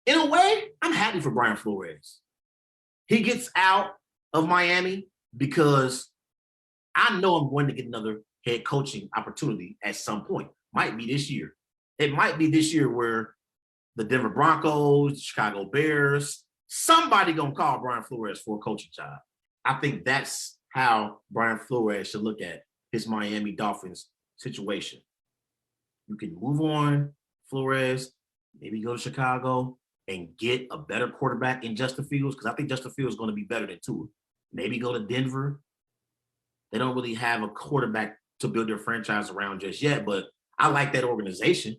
in a way, I'm happy for Brian Flores. He gets out of Miami because I know I'm going to get another head coaching opportunity at some point. Might be this year. It might be this year where the Denver Broncos, Chicago Bears, somebody gonna call Brian Flores for a coaching job. I think that's how Brian Flores should look at his Miami Dolphins situation. You can move on, Flores, maybe go to Chicago and get a better quarterback in Justin Fields, because I think Justin Fields is going to be better than Tua. Maybe go to Denver. They don't really have a quarterback to build their franchise around just yet, but I like that organization.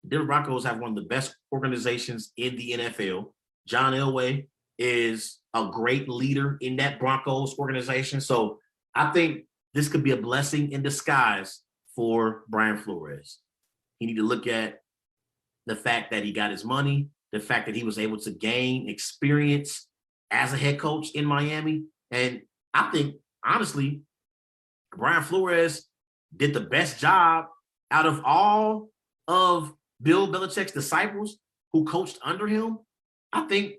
Denver Broncos have one of the best organizations in the NFL. John Elway is a great leader in that Broncos organization. So I think this could be a blessing in disguise for Brian Flores. You need to look at the fact that he got his money, the fact that he was able to gain experience as a head coach in Miami. And I think, honestly, Brian Flores did the best job out of all of Bill Belichick's disciples who coached under him. I think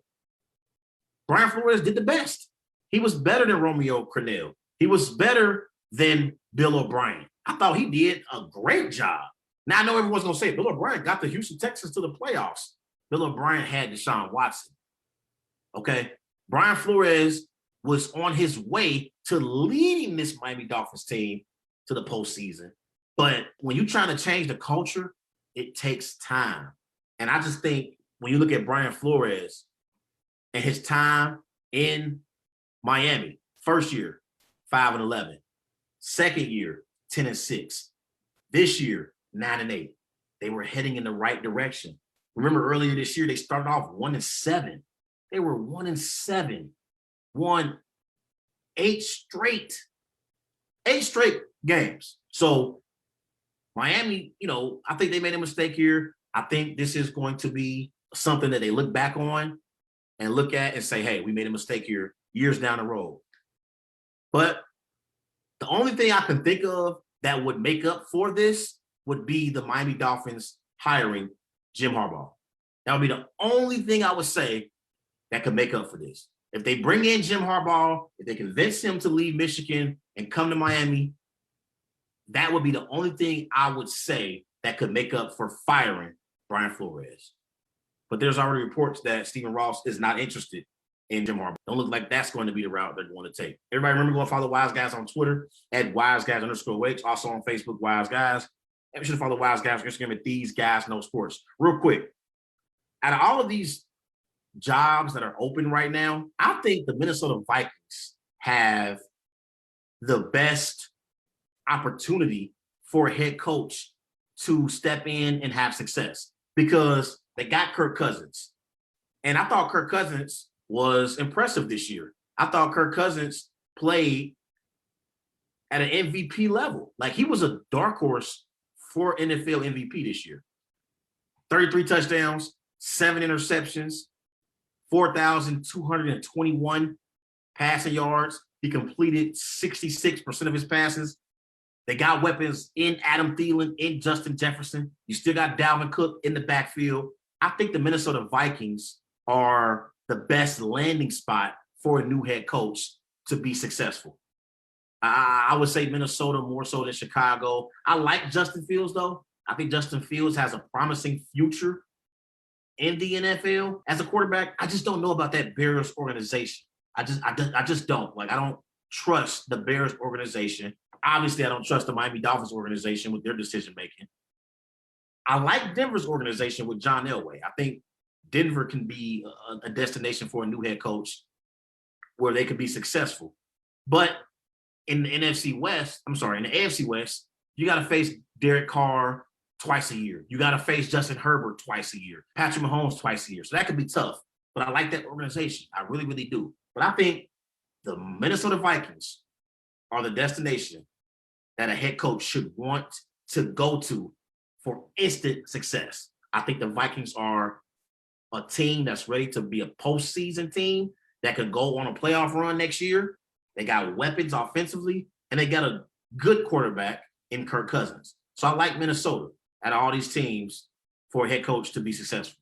Brian Flores did the best. He was better than Romeo Crennel. He was better than Bill O'Brien. I thought he did a great job. Now, I know everyone's going to say Bill O'Brien got the Houston Texans to the playoffs. Bill O'Brien had Deshaun Watson. Okay? Brian Flores was on his way to leading this Miami Dolphins team to the postseason. But when you're trying to change the culture, it takes time. And I just think when you look at Brian Flores and his time in Miami, first year, 5-11. Second year, 10-6. This year, 9-8. They were heading in the right direction. Remember earlier this year, they started off 1-7. They were 1-7. Won 8 straight games. So Miami, I think they made a mistake here. I think this is going to be something that they look back on and look at and say, hey, we made a mistake here years down the road. But the only thing I can think of that would make up for this would be the Miami Dolphins hiring Jim Harbaugh. That would be the only thing I would say that could make up for this. If they bring in Jim Harbaugh, if they convince him to leave Michigan and come to Miami, that would be the only thing I would say that could make up for firing Brian Flores. But there's already reports that Stephen Ross is not interested in Jim Harbaugh. Don't look like that's going to be the route they're going to take. Everybody remember going to follow Wise Guys on Twitter at WiseGuys_Wakes, also on Facebook, Wise Guys. And be sure to follow Wise Guys on Instagram at These Guys Know Sports. Real quick, out of all of these jobs that are open right now, I think the Minnesota Vikings have the best opportunity for a head coach to step in and have success because they got Kirk Cousins. And I thought Kirk Cousins was impressive this year. I thought Kirk Cousins played at an MVP level. Like, he was a dark horse for NFL MVP this year. 33 touchdowns, 7 interceptions, 4,221 passing yards. He completed 66% of his passes. They got weapons in Adam Thielen, in Justin Jefferson. You still got Dalvin Cook in the backfield. I think the Minnesota Vikings are the best landing spot for a new head coach to be successful. I would say Minnesota more so than Chicago. I like Justin Fields, though. I think Justin Fields has a promising future in the NFL as a quarterback. I just don't know about that Bears organization. I just don't. Like, I don't trust the Bears organization. Obviously, I don't trust the Miami Dolphins organization with their decision-making. I like Denver's organization with John Elway. I think Denver can be a destination for a new head coach where they could be successful. But in the AFC West, you got to face Derek Carr twice a year. You got to face Justin Herbert twice a year. Patrick Mahomes twice a year. So that could be tough. But I like that organization. I really, really do. But I think the Minnesota Vikings are the destination that a head coach should want to go to for instant success. I think the Vikings are a team that's ready to be a postseason team that could go on a playoff run next year. They got weapons offensively, and they got a good quarterback in Kirk Cousins. So I like Minnesota out of all these teams for a head coach to be successful.